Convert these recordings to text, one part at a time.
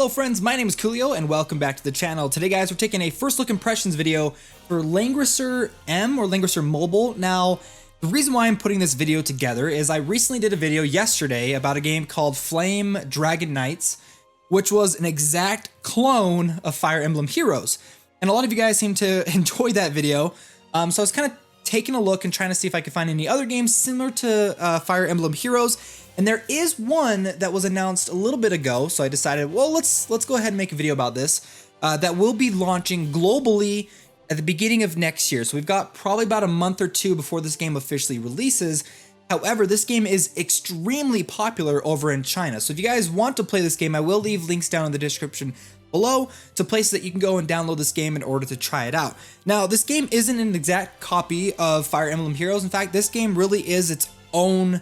Hello friends, my name is Koolio and welcome back to the channel. Today guys, we're taking a first look impressions video for Langrisser M or Langrisser Mobile. Now, the reason why I'm putting this video together is I recently did a video yesterday about a game called Flame Dragon Knights, which was an exact clone of Fire Emblem Heroes. And a lot of you guys seem to enjoy that video. So I was kind of taking a look and trying to see if I could find any other games similar to Fire Emblem Heroes. And there is one that was announced a little bit ago, so I decided, well, let's go ahead and make a video about this. That will be launching globally at the beginning of next year. So we've got probably about a month or two before this game officially releases. However, this game is extremely popular over in China. So if you guys want to play this game, I will leave links down in the description below to places that you can go and download this game in order to try it out. Now, this game isn't an exact copy of Fire Emblem Heroes. In fact, this game really is its own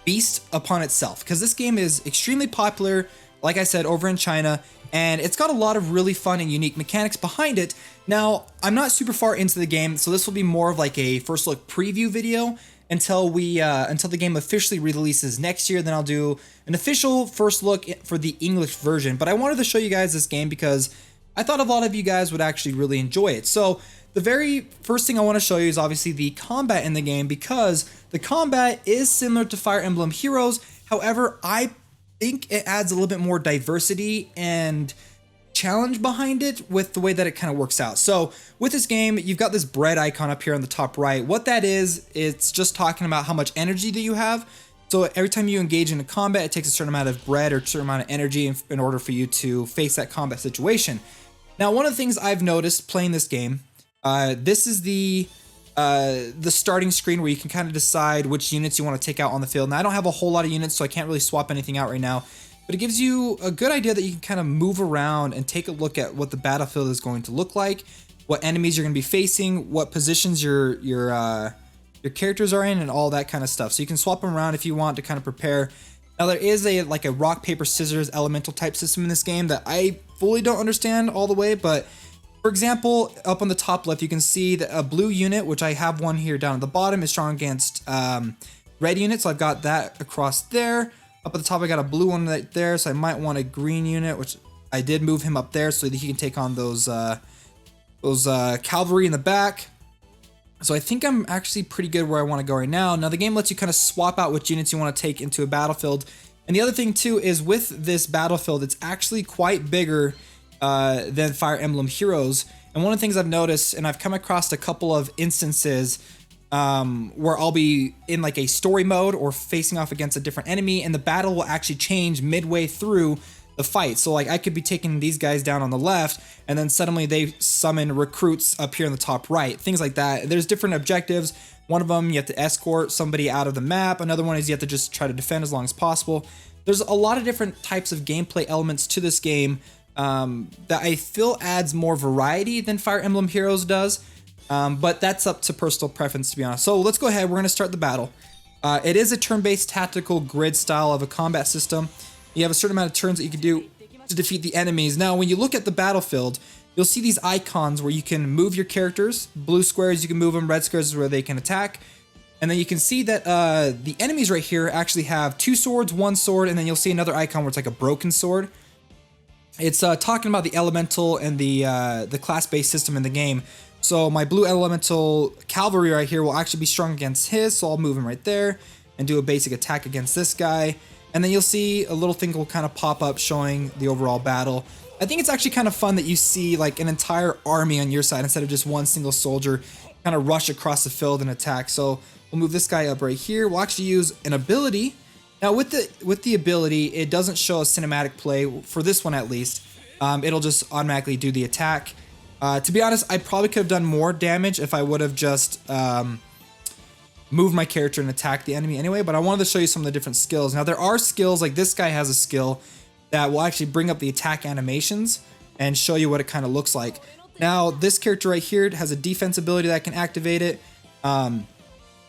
beast upon itself, because this game is extremely popular, like I said, over in China, and it's got a lot of really fun and unique mechanics behind it. Now, I'm not super far into the game, so this will be more of like a first look preview video until the game officially releases next year. Then I'll do an official first look for the English version. But I wanted to show you guys this game because I thought a lot of you guys would actually really enjoy it. So the very first thing I want to show you is obviously the combat in the game, because the combat is similar to Fire Emblem Heroes. However, I think it adds a little bit more diversity and challenge behind it with the way that it kind of works out. So with this game, you've got this bread icon up here on the top right. What that is, it's just talking about how much energy that you have. So every time you engage in a combat, it takes a certain amount of bread or a certain amount of energy in order for you to face that combat situation. Now, one of the things I've noticed playing this game, this is the starting screen where you can kind of decide which units you want to take out on the field. Now, I don't have a whole lot of units, so I can't really swap anything out right now, but it gives you a good idea that you can kind of move around and take a look at what the battlefield is going to look like, what enemies you're going to be facing, what positions your characters are in, and all that kind of stuff. So you can swap them around if you want to kind of prepare. Now, there is a rock, paper, scissors elemental type system in this game that I fully don't understand all the way, but for example, up on the top left, you can see that a blue unit, which I have one here down at the bottom, is strong against red units. So I've got that across there. Up at the top, I got a blue one right there. So I might want a green unit, which I did move him up there so that he can take on those cavalry in the back. So I think I'm actually pretty good where I want to go right now. Now, the game lets you kind of swap out which units you want to take into a battlefield. And the other thing too is with this battlefield, it's actually quite bigger than Fire Emblem Heroes. And one of the things I've noticed, and I've come across a couple of instances where I'll be in like a story mode or facing off against a different enemy, and the battle will actually change midway through the fight. So like I could be taking these guys down on the left, and then suddenly they summon recruits up here in the top right, things like that. There's different objectives. One of them, you have to escort somebody out of the map. Another one is you have to just try to defend as long as possible. There's a lot of different types of gameplay elements to this game that I feel adds more variety than Fire Emblem Heroes does, but that's up to personal preference, to be honest. So let's go ahead, we're going to start the battle. It is a turn-based tactical grid style of a combat system. You have a certain amount of turns that you can do to defeat the enemies. Now, when you look at the battlefield, you'll see these icons where you can move your characters. Blue squares, you can move them. Red squares is where they can attack. And then you can see that the enemies right here actually have 2 swords, 1 sword, and then you'll see another icon where it's like a broken sword. It's talking about the elemental and the class-based system in the game. So my blue elemental cavalry right here will actually be strong against his, so I'll move him right there and do a basic attack against this guy. And then you'll see a little thing will kind of pop up showing the overall battle. I think it's actually kind of fun that you see like an entire army on your side instead of just one single soldier kind of rush across the field and attack. So we'll move this guy up right here. We'll actually use an ability. Now with the ability, it doesn't show a cinematic play, for this one at least. It'll just automatically do the attack. To be honest, I probably could have done more damage if I would have just moved my character and attacked the enemy anyway, but I wanted to show you some of the different skills. Now there are skills, like this guy has a skill that will actually bring up the attack animations and show you what it kind of looks like. Now this character right here has a defense ability that can activate it.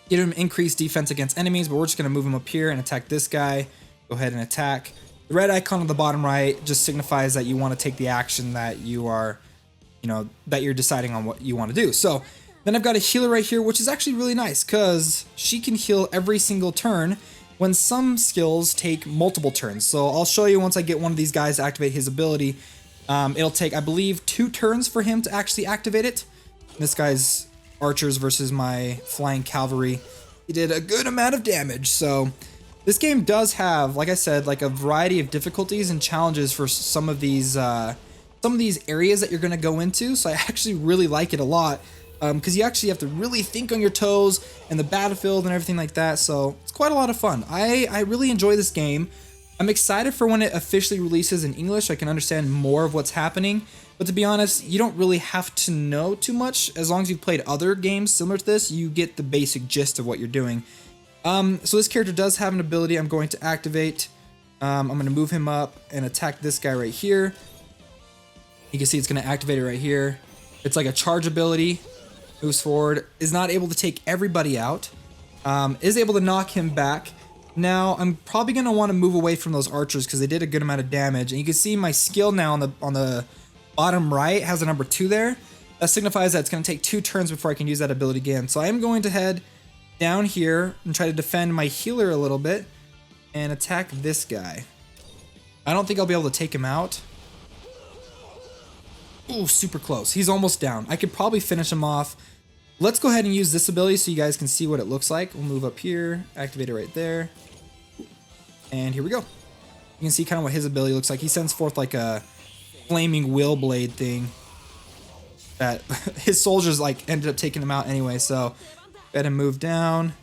Give him increased defense against enemies, but we're just going to move him up here and attack this guy. Go ahead and attack. The red icon on the bottom right just signifies that you want to take the action that you are, that you're deciding on what you want to do. So then I've got a healer right here, which is actually really nice because she can heal every single turn. when some skills take multiple turns. So I'll show you once I get one of these guys to activate his ability. It'll take, I believe, 2 turns for him to actually activate it. This guy's archers versus my flying cavalry. He did a good amount of damage. So this game does have, like I said, like a variety of difficulties and challenges for some of these areas that you're going to go into. So I actually really like it a lot. Because you actually have to really think on your toes and the battlefield and everything like that. So it's quite a lot of fun. I really enjoy this game. I'm excited for when it officially releases in English. I can understand more of what's happening. But to be honest, you don't really have to know too much. As long as you've played other games similar to this, you get the basic gist of what you're doing. So this character does have an ability I'm going to activate. I'm going to move him up and attack this guy right here. You can see it's going to activate it right here. It's like a charge ability. Moves forward, is not able to take everybody out, is able to knock him back. Now I'm probably going to want to move away from those archers because they did a good amount of damage. And you can see my skill now on the bottom right has a number 2 there. That signifies that it's going to take 2 turns before I can use that ability again. So I am going to head down here and try to defend my healer a little bit and attack this guy. I don't think I'll be able to take him out. Ooh, super close. He's almost down. I could probably finish him off. Let's go ahead and use this ability so you guys can see what it looks like. We'll move up here, activate it right there. And here we go. You can see kind of what his ability looks like. He sends forth like a flaming will blade thing that his soldiers like ended up taking him out anyway. So go ahead and move down.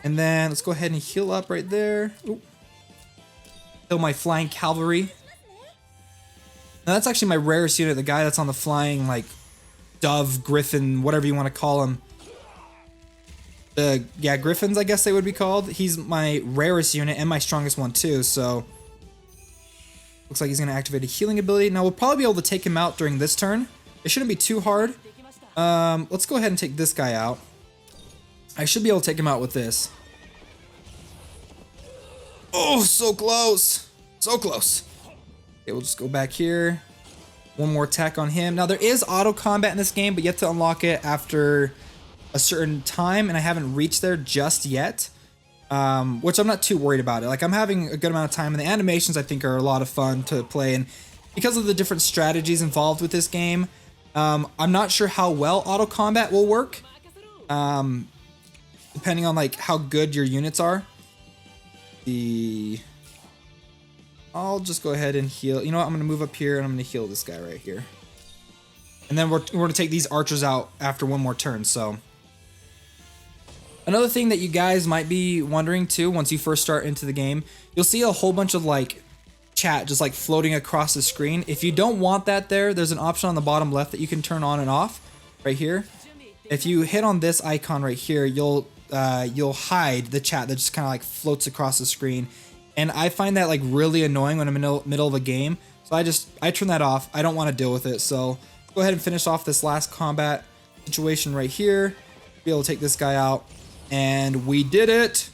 And then let's go ahead and heal up right there. Ooh. Heal my flying cavalry. Now that's actually my rarest unit, the guy that's on the flying, like, dove, griffin, whatever you want to call him. Yeah, griffins, I guess they would be called. He's my rarest unit and my strongest one too, so looks like he's going to activate a healing ability. Now we'll probably be able to take him out during this turn. It shouldn't be too hard. Let's go ahead and take this guy out. I should be able to take him out with this. Oh, so close. So close. Okay, we'll just go back here. One more attack on him. Now, there is auto combat in this game, but you have to unlock it after a certain time, and I haven't reached there just yet, which I'm not too worried about it. Like, I'm having a good amount of time, and the animations, I think, are a lot of fun to play, and because of the different strategies involved with this game, I'm not sure how well auto combat will work, depending on, like, how good your units are. I'll just go ahead and heal. You know what? I'm going to move up here and I'm going to heal this guy right here. And then we're going to take these archers out after one more turn. So another thing that you guys might be wondering too, once you first start into the game, you'll see a whole bunch of like chat just like floating across the screen. If you don't want that there's an option on the bottom left that you can turn on and off right here. If you hit on this icon right here, you'll hide the chat that just kind of like floats across the screen. And I find that like really annoying when I'm in the middle of a game. So I turn that off. I don't want to deal with it. So go ahead and finish off this last combat situation right here. Be able to take this guy out. And we did it.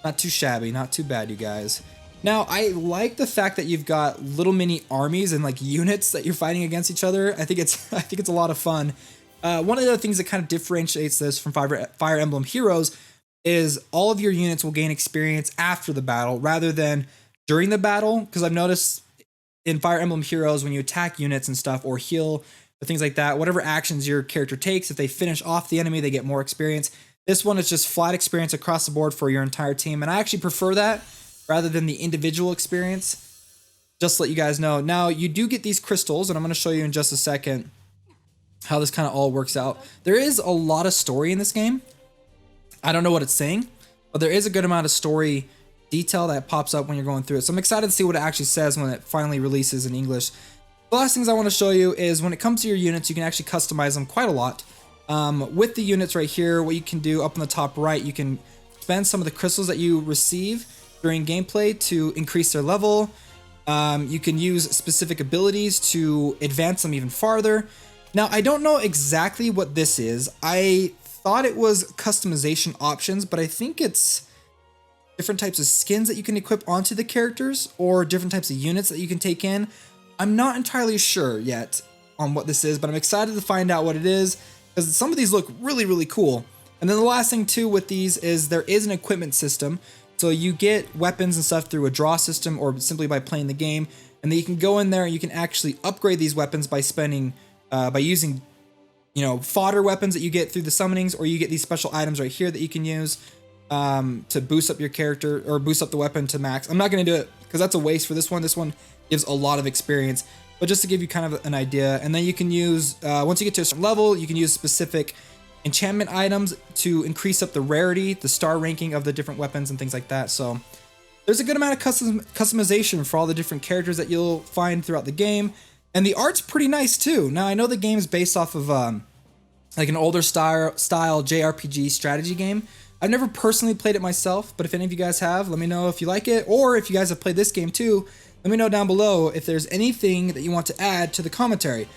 Not too shabby. Not too bad, you guys. Now, I like the fact that you've got little mini armies and like units that you're fighting against each other. I think it's a lot of fun. One of the other things that kind of differentiates this from Fire Emblem Heroes is all of your units will gain experience after the battle rather than during the battle. Because I've noticed in Fire Emblem Heroes, when you attack units and stuff or heal or things like that, whatever actions your character takes, if they finish off the enemy, they get more experience. This one is just flat experience across the board for your entire team. And I actually prefer that rather than the individual experience. Just to let you guys know. Now, you do get these crystals, and I'm going to show you in just a second how this kind of all works out. There is a lot of story in this game. I don't know what it's saying, but there is a good amount of story detail that pops up when you're going through it. So I'm excited to see what it actually says when it finally releases in English. The last things I want to show you is when it comes to your units, you can actually customize them quite a lot. With the units right here, what you can do up on the top right, you can spend some of the crystals that you receive during gameplay to increase their level. You can use specific abilities to advance them even farther. Now, I don't know exactly what this is. I thought it was customization options, but I think it's different types of skins that you can equip onto the characters or different types of units that you can take in. I'm not entirely sure yet on what this is, but I'm excited to find out what it is because some of these look really, really cool. And then the last thing too with these is there is an equipment system. So you get weapons and stuff through a draw system or simply by playing the game, and then you can go in there and you can actually upgrade these weapons by spending, by using, you know, fodder weapons that you get through the summonings, or you get these special items right here that you can use to boost up your character or boost up the weapon to max. I'm not going to do it because that's a waste for this one. This one gives a lot of experience, but just to give you kind of an idea. And then you can use, once you get to a certain level, you can use specific enchantment items to increase up the rarity, the star ranking of the different weapons and things like that. So there's a good amount of customization for all the different characters that you'll find throughout the game. And the art's pretty nice too. Now I know the game's based off of like an older style JRPG strategy game. I've never personally played it myself, but if any of you guys have, let me know if you like it, or if you guys have played this game too, let me know down below if there's anything that you want to add to the commentary.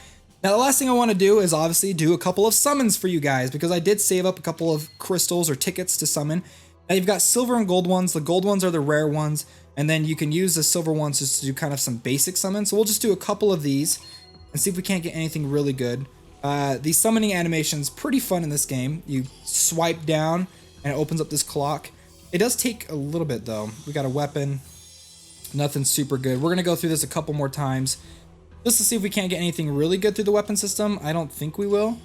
Now, the last thing I want to do is obviously do a couple of summons for you guys, because I did save up a couple of crystals or tickets to summon. Now, you've got silver and gold ones. The gold ones are the rare ones, and then you can use the silver ones just to do kind of some basic summons. So we'll just do a couple of these and see if we can't get anything really good. The summoning animation's pretty fun in this game. You swipe down and it opens up this clock. It does take a little bit though. We got a weapon, nothing super good. We're gonna go through this a couple more times just to see if we can't get anything really good through the weapon system. I don't think we will.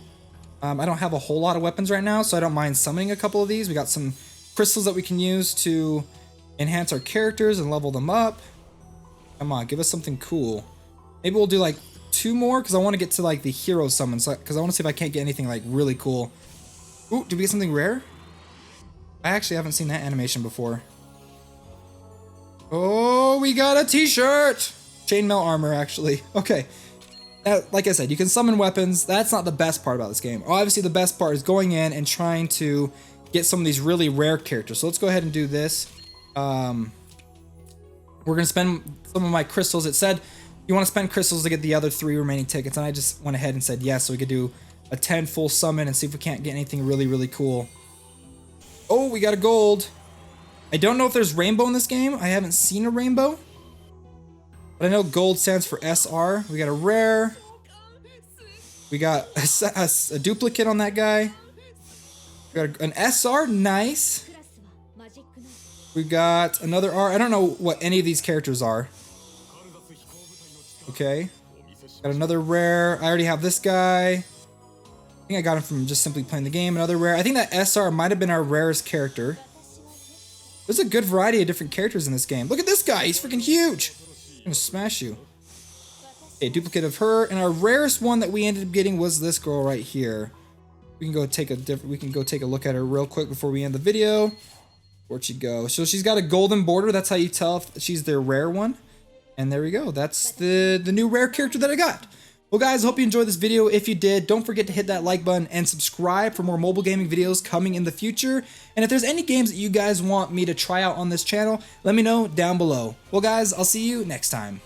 I don't have a whole lot of weapons right now, so I don't mind summoning a couple of these. We got some crystals that we can use to enhance our characters and level them up. Come on, give us something cool. Maybe we'll do like 2 more, because I want to get to like the hero summons, because I want to see if I can't get anything like really cool. Ooh, did we get something rare? I actually haven't seen that animation before. Oh, we got a t-shirt! Chainmail armor, actually. Okay. Like I said, you can summon weapons. That's not the best part about this game. Obviously, the best part is going in and trying to get some of these really rare characters. So let's go ahead and do this. We're going to spend some of my crystals. It said you want to spend crystals to get the other 3 remaining tickets, and I just went ahead and said yes, so we could do a 10 full summon and see if we can't get anything really, really cool. Oh, we got a gold. I don't know if there's rainbow in this game. I haven't seen a rainbow. But I know gold stands for SR. We got a rare. We got a duplicate on that guy. We got an SR. Nice. We got another R. I don't know what any of these characters are. Okay. Got another rare. I already have this guy. I think I got him from just simply playing the game. Another rare. I think that SR might have been our rarest character. There's a good variety of different characters in this game. Look at this guy. He's freaking huge. I'm gonna smash you. Okay, duplicate of her. And our rarest one that we ended up getting was this girl right here. We can go take a look at her real quick before we end the video. Where'd she go? So she's got a golden border. That's how you tell if she's their rare one. And there we go. That's the new rare character that I got. Well, guys, I hope you enjoyed this video. If you did, don't forget to hit that like button and subscribe for more mobile gaming videos coming in the future. And if there's any games that you guys want me to try out on this channel, let me know down below. Well, guys, I'll see you next time.